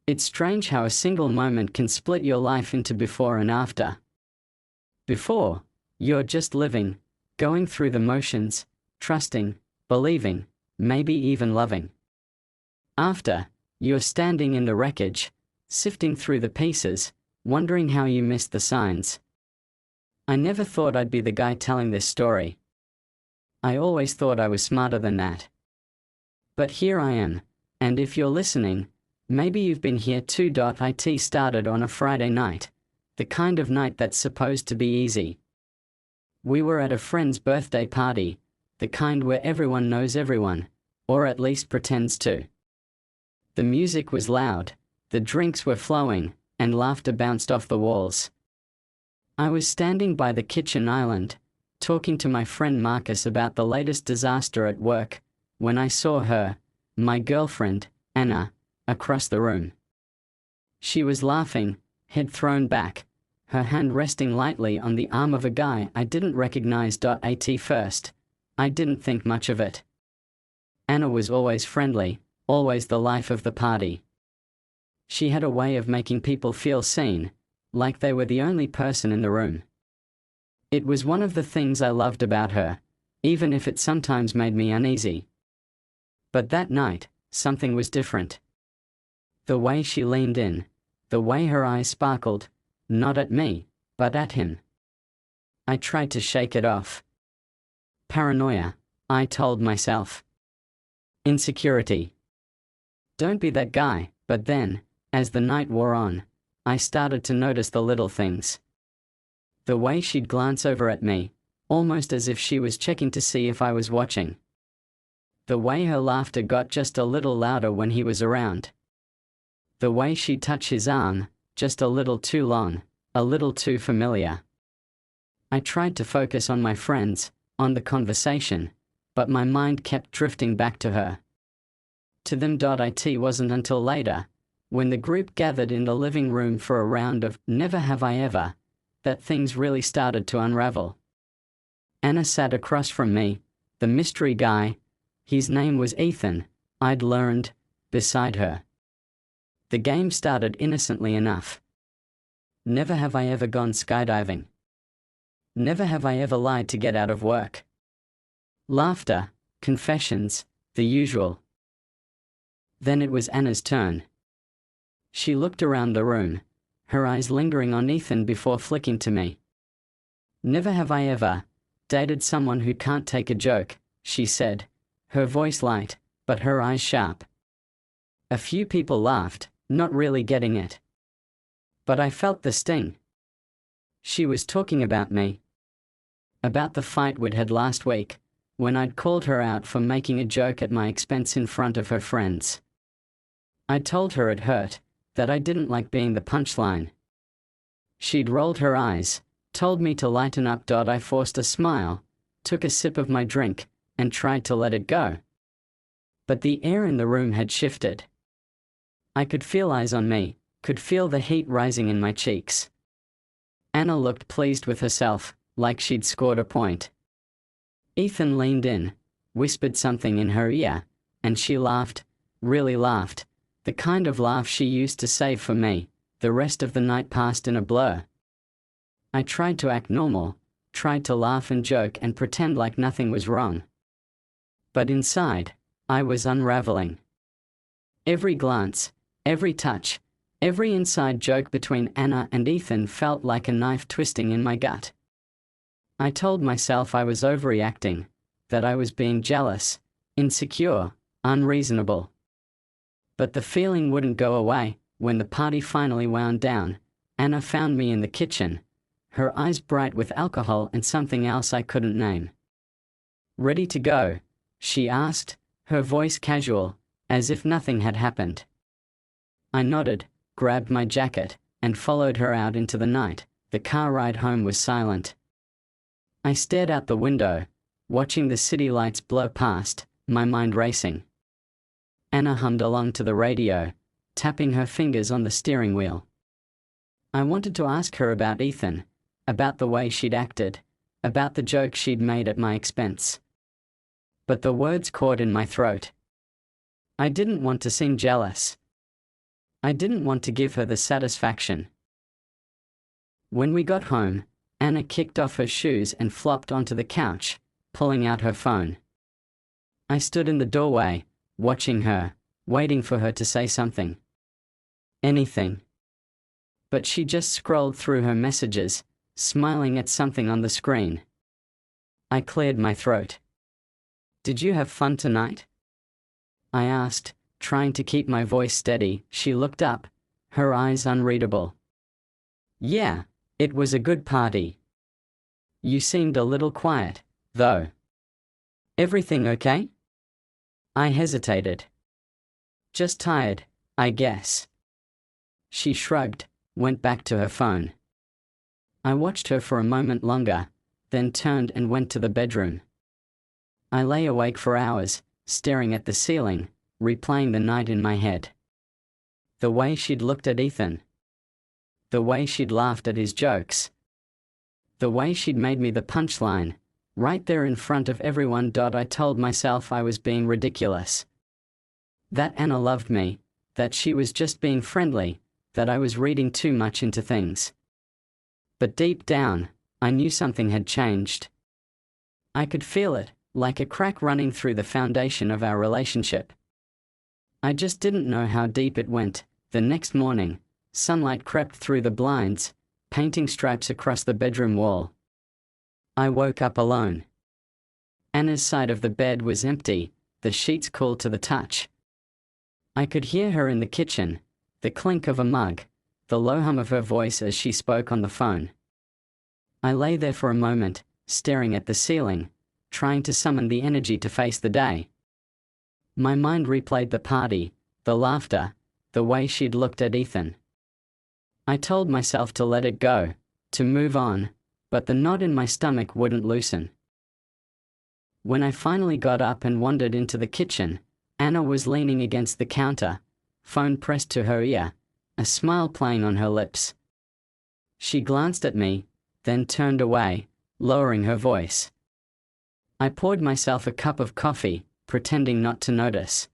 It's strange how a single moment can split your life into before and after. Before, you're just living, going through the motions, trusting, believing, maybe even loving. After, you're standing in the wreckage, sifting through the pieces, wondering how you missed the signs. I never thought I'd be the guy telling this story. I always thought I was smarter than that. But here I am, and if you're listening, maybe you've been here too. It started on a Friday night, the kind of night that's supposed to be easy. We were at a friend's birthday party, the kind where everyone knows everyone, or at least pretends to. The music was loud, the drinks were flowing, and laughter bounced off the walls. I was standing by the kitchen island, talking to my friend Marcus about the latest disaster at work, when I saw her, my girlfriend, Anna, across the room. She was laughing, head thrown back, her hand resting lightly on the arm of a guy I didn't recognize. At first, I didn't think much of it. Anna was always friendly, always the life of the party. She had a way of making people feel seen, like they were the only person in the room. It was one of the things I loved about her, even if it sometimes made me uneasy. But that night, something was different. The way she leaned in, the way her eyes sparkled, not at me, but at him. I tried to shake it off. Paranoia, I told myself. Insecurity. Don't be that guy. But then, as the night wore on, I started to notice the little things. The way she'd glance over at me, almost as if she was checking to see if I was watching. The way her laughter got just a little louder when he was around. The way she'd touch his arm, just a little too long, a little too familiar. I tried to focus on my friends, on the conversation, but my mind kept drifting back to her. To them. It wasn't until later, when the group gathered in the living room for a round of Never Have I Ever, that things really started to unravel. Anna sat across from me, the mystery guy, his name was Ethan, I'd learned, beside her. The game started innocently enough. Never have I ever gone skydiving. Never have I ever lied to get out of work. Laughter, confessions, the usual. Then it was Anna's turn. She looked around the room, her eyes lingering on Ethan before flicking to me. Never have I ever dated someone who can't take a joke, she said, her voice light, but her eyes sharp. A few people laughed, not really getting it. But I felt the sting. She was talking about me. About the fight we'd had last week, when I'd called her out for making a joke at my expense in front of her friends. I told her it hurt, that I didn't like being the punchline. She'd rolled her eyes, told me to lighten up. I forced a smile, took a sip of my drink, and tried to let it go. But the air in the room had shifted. I could feel eyes on me, could feel the heat rising in my cheeks. Anna looked pleased with herself, like she'd scored a point. Ethan leaned in, whispered something in her ear, and she laughed, really laughed, the kind of laugh she used to save for me. The rest of the night passed in a blur. I tried to act normal, tried to laugh and joke and pretend like nothing was wrong. But inside, I was unraveling. Every glance, every touch, every inside joke between Anna and Ethan felt like a knife twisting in my gut. I told myself I was overreacting, that I was being jealous, insecure, unreasonable. But the feeling wouldn't go away. When the party finally wound down, Anna found me in the kitchen, her eyes bright with alcohol and something else I couldn't name. "Ready to go?" she asked, her voice casual, as if nothing had happened. I nodded, grabbed my jacket, and followed her out into the night. The car ride home was silent. I stared out the window, watching the city lights blow past, my mind racing. Anna hummed along to the radio, tapping her fingers on the steering wheel. I wanted to ask her about Ethan, about the way she'd acted, about the joke she'd made at my expense. But the words caught in my throat. I didn't want to seem jealous. I didn't want to give her the satisfaction. When we got home, Anna kicked off her shoes and flopped onto the couch, pulling out her phone. I stood in the doorway, watching her, waiting for her to say something. Anything. But she just scrolled through her messages, smiling at something on the screen. I cleared my throat. "Did you have fun tonight?" I asked, trying to keep my voice steady. She looked up, her eyes unreadable. "Yeah, it was a good party. You seemed a little quiet, though. Everything okay?" I hesitated. "Just tired, I guess." She shrugged, went back to her phone. I watched her for a moment longer, then turned and went to the bedroom. I lay awake for hours, staring at the ceiling, replaying the night in my head. The way she'd looked at Ethan. The way she'd laughed at his jokes. The way she'd made me the punchline, right there in front of everyone. I told myself I was being ridiculous. That Anna loved me, that she was just being friendly, that I was reading too much into things. But deep down, I knew something had changed. I could feel it, like a crack running through the foundation of our relationship. I just didn't know how deep it went. The next morning, sunlight crept through the blinds, painting stripes across the bedroom wall. I woke up alone. Anna's side of the bed was empty, the sheets cool to the touch. I could hear her in the kitchen, the clink of a mug, the low hum of her voice as she spoke on the phone. I lay there for a moment, staring at the ceiling, trying to summon the energy to face the day. My mind replayed the party, the laughter, the way she'd looked at Ethan. I told myself to let it go, to move on, but the knot in my stomach wouldn't loosen. When I finally got up and wandered into the kitchen, Anna was leaning against the counter, phone pressed to her ear, a smile playing on her lips. She glanced at me, then turned away, lowering her voice. I poured myself a cup of coffee, pretending not to notice.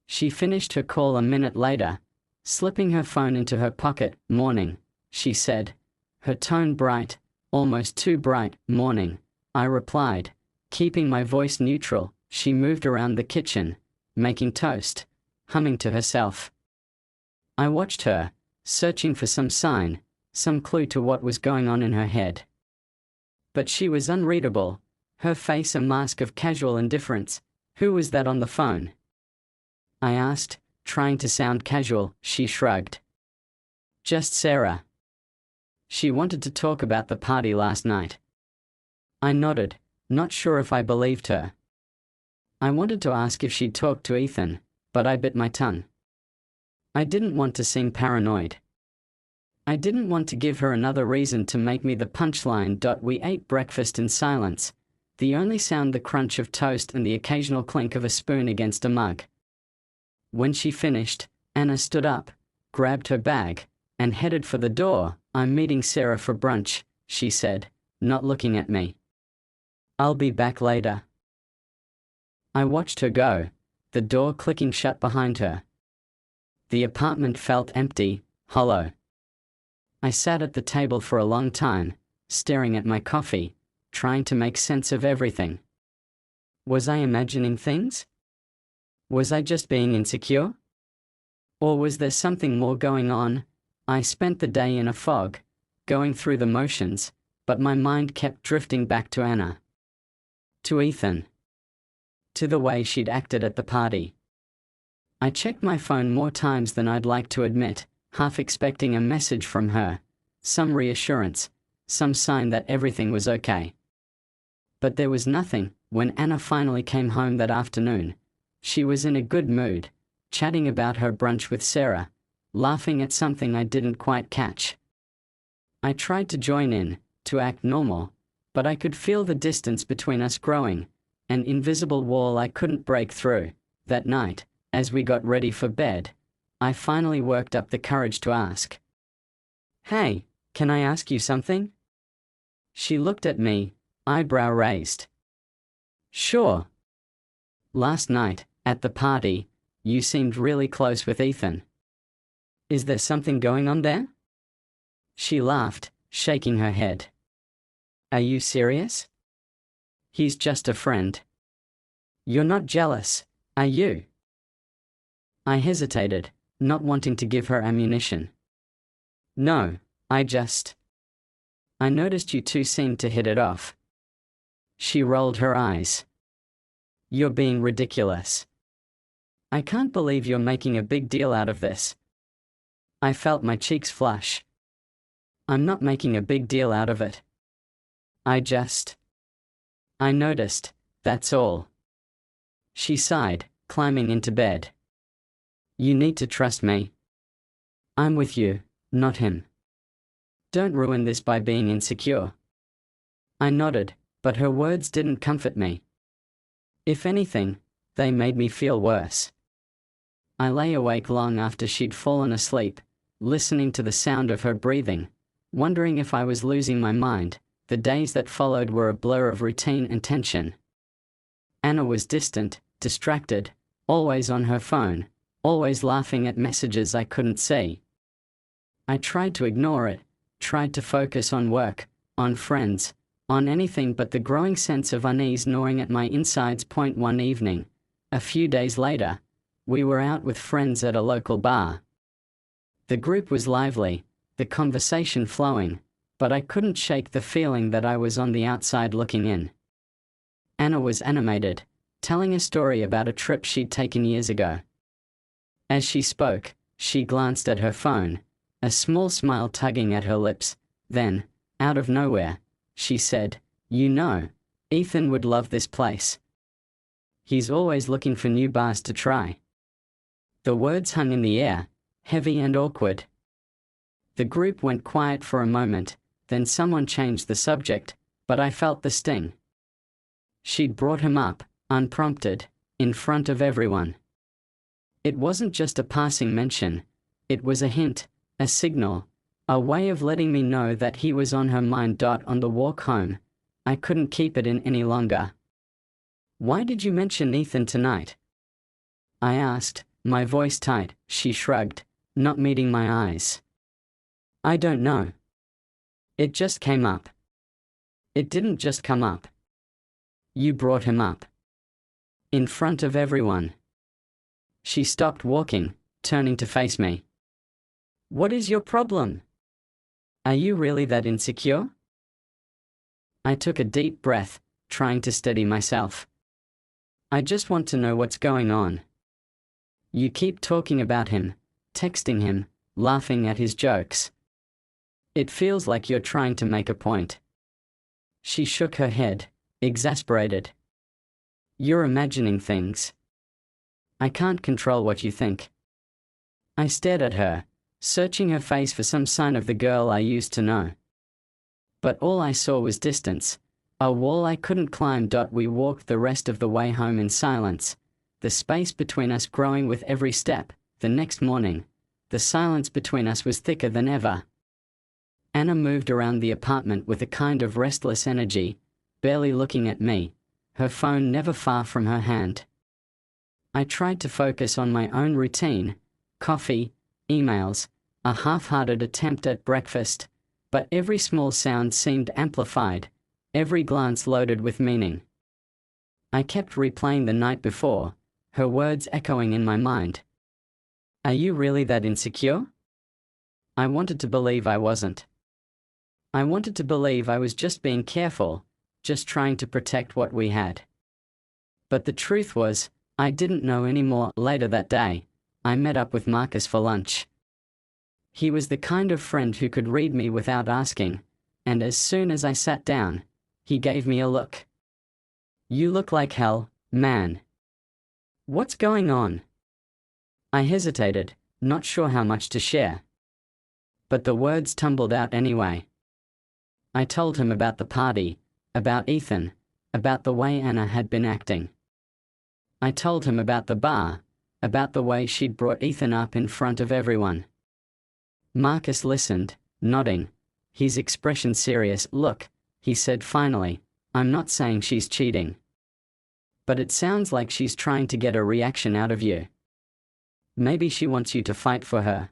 She finished her call a minute later, slipping her phone into her pocket. "Morning," she said, her tone bright, almost too bright. "Morning," I replied, keeping my voice neutral. She moved around the kitchen, making toast, humming to herself. I watched her, searching for some sign, some clue to what was going on in her head. But she was unreadable, her face a mask of casual indifference. "Who was that on the phone?" I asked, trying to sound casual. She shrugged. "Just Sarah. She wanted to talk about the party last night." I nodded, not sure if I believed her. I wanted to ask if she'd talked to Ethan, but I bit my tongue. I didn't want to seem paranoid. I didn't want to give her another reason to make me the punchline. We ate breakfast in silence, the only sound the crunch of toast and the occasional clink of a spoon against a mug. When she finished, Anna stood up, grabbed her bag, and headed for the door. "I'm meeting Sarah for brunch," she said, not looking at me. "I'll be back later." I watched her go, the door clicking shut behind her. The apartment felt empty, hollow. I sat at the table for a long time, staring at my coffee, trying to make sense of everything. Was I imagining things? Was I just being insecure? Or was there something more going on? I spent the day in a fog, going through the motions, but my mind kept drifting back to Anna. To Ethan. To the way she'd acted at the party. I checked my phone more times than I'd like to admit, half expecting a message from her, some reassurance, some sign that everything was okay. But there was nothing. When Anna finally came home that afternoon, she was in a good mood, chatting about her brunch with Sarah, laughing at something I didn't quite catch. I tried to join in, to act normal, but I could feel the distance between us growing, an invisible wall I couldn't break through. That night, as we got ready for bed, I finally worked up the courage to ask. "Hey, can I ask you something?" She looked at me, eyebrow raised. "Sure. Last night, at the party, you seemed really close with Ethan." Is there something going on there? She laughed, shaking her head. Are you serious? He's just a friend. You're not jealous, are you? I hesitated, not wanting to give her ammunition. No, I noticed you two seemed to hit it off. She rolled her eyes. You're being ridiculous. I can't believe you're making a big deal out of this. I felt my cheeks flush. I'm not making a big deal out of it. I noticed, that's all. She sighed, climbing into bed. You need to trust me. I'm with you, not him. Don't ruin this by being insecure. I nodded, but her words didn't comfort me. If anything, they made me feel worse. I lay awake long after she'd fallen asleep, listening to the sound of her breathing, wondering if I was losing my mind. The days that followed were a blur of routine and tension. Anna was distant, distracted, always on her phone, always laughing at messages I couldn't see. I tried to ignore it, tried to focus on work, on friends, on anything but the growing sense of unease gnawing at my insides. One evening, a few days later, we were out with friends at a local bar. The group was lively, the conversation flowing, but I couldn't shake the feeling that I was on the outside looking in. Anna was animated, telling a story about a trip she'd taken years ago. As she spoke, she glanced at her phone, a small smile tugging at her lips. Then, out of nowhere, she said, "You know, Ethan would love this place. He's always looking for new bars to try." The words hung in the air, heavy and awkward. The group went quiet for a moment, then someone changed the subject, but I felt the sting. She'd brought him up, unprompted, in front of everyone. It wasn't just a passing mention, it was a hint, a signal, a way of letting me know that he was on her mind. On the walk home, I couldn't keep it in any longer. "Why did you mention Ethan tonight?" I asked, my voice tight. She shrugged, not meeting my eyes. "I don't know. It just came up." "It didn't just come up. You brought him up. In front of everyone." She stopped walking, turning to face me. "What is your problem? Are you really that insecure?" I took a deep breath, trying to steady myself. "I just want to know what's going on. You keep talking about him, texting him, laughing at his jokes. It feels like you're trying to make a point." She shook her head, exasperated. "You're imagining things. I can't control what you think." I stared at her, searching her face for some sign of the girl I used to know. But all I saw was distance, a wall I couldn't climb. We walked the rest of the way home in silence, the space between us growing with every step. The next morning, the silence between us was thicker than ever. Anna moved around the apartment with a kind of restless energy, barely looking at me, her phone never far from her hand. I tried to focus on my own routine, coffee, emails, a half-hearted attempt at breakfast, but every small sound seemed amplified, every glance loaded with meaning. I kept replaying the night before, her words echoing in my mind. "Are you really that insecure?" I wanted to believe I wasn't. I wanted to believe I was just being careful, just trying to protect what we had. But the truth was, I didn't know anymore. Later that day, I met up with Marcus for lunch. He was the kind of friend who could read me without asking, and as soon as I sat down, he gave me a look. "You look like hell, man. What's going on?" I hesitated, not sure how much to share. But the words tumbled out anyway. I told him about the party, about Ethan, about the way Anna had been acting. I told him about the bar, about the way she'd brought Ethan up in front of everyone. Marcus listened, nodding, his expression serious. "Look," he said finally, "I'm not saying she's cheating. But it sounds like she's trying to get a reaction out of you. Maybe she wants you to fight for her.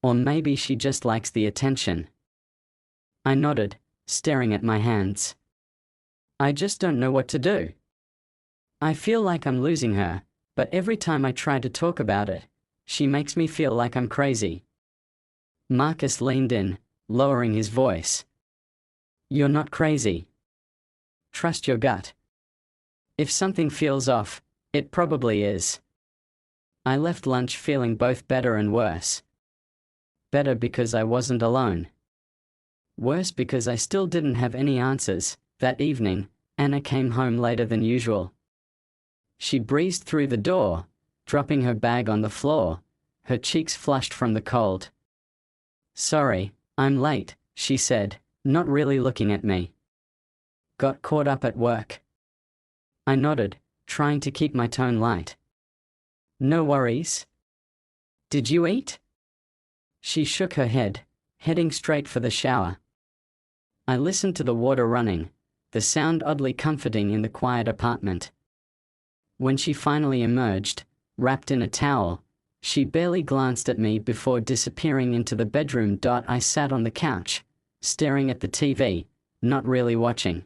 Or maybe she just likes the attention. I nodded, staring at my hands. I just don't know what to do. I feel like I'm losing her, but every time I try to talk about it, she makes me feel like I'm crazy. Marcus leaned in, lowering his voice. You're not crazy. Trust your gut. If something feels off, it probably is. I left lunch feeling both better and worse. Better because I wasn't alone. Worse because I still didn't have any answers. That evening, Anna came home later than usual. She breezed through the door, dropping her bag on the floor, her cheeks flushed from the cold. Sorry, I'm late, she said, not really looking at me. Got caught up at work. I nodded, trying to keep my tone light. No worries. Did you eat? She shook her head, heading straight for the shower. I listened to the water running, the sound oddly comforting in the quiet apartment. When she finally emerged, wrapped in a towel, she barely glanced at me before disappearing into the bedroom. I sat on the couch, staring at the TV, not really watching.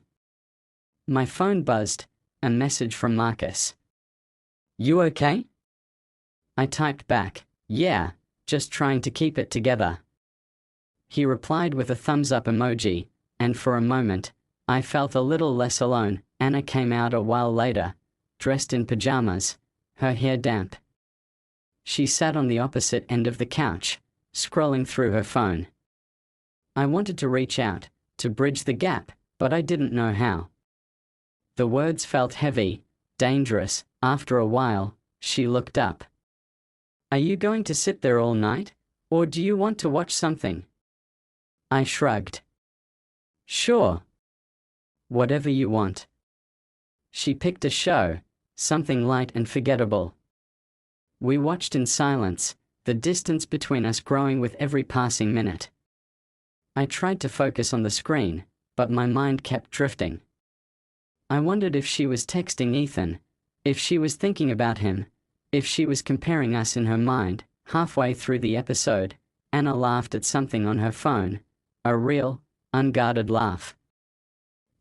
My phone buzzed, a message from Marcus. You okay? I typed back, yeah, just trying to keep it together. He replied with a thumbs up emoji, and for a moment, I felt a little less alone. Anna came out a while later, dressed in pajamas, her hair damp. She sat on the opposite end of the couch, scrolling through her phone. I wanted to reach out, to bridge the gap, but I didn't know how. The words felt heavy, dangerous. After a while, she looked up. Are you going to sit there all night, or do you want to watch something? I shrugged. Sure. Whatever you want. She picked a show, something light and forgettable. We watched in silence, the distance between us growing with every passing minute. I tried to focus on the screen, but my mind kept drifting. I wondered if she was texting Ethan, if she was thinking about him, if she was comparing us in her mind. Halfway through the episode, Anna laughed at something on her phone, a real, unguarded laugh.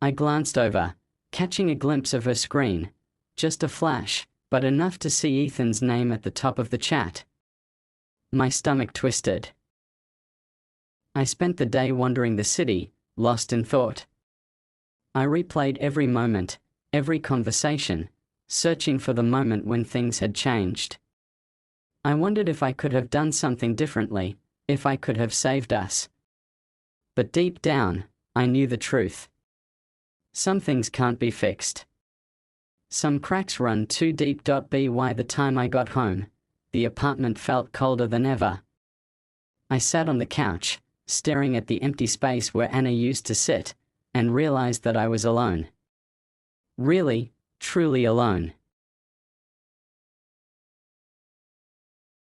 I glanced over, catching a glimpse of her screen, just a flash, but enough to see Ethan's name at the top of the chat. My stomach twisted. I spent the day wandering the city, lost in thought. I replayed every moment, every conversation, searching for the moment when things had changed. I wondered if I could have done something differently, if I could have saved us. But deep down, I knew the truth. Some things can't be fixed. Some cracks run too deep. By the time I got home, the apartment felt colder than ever. I sat on the couch, staring at the empty space where Anna used to sit, and realized that I was alone. Really, truly alone.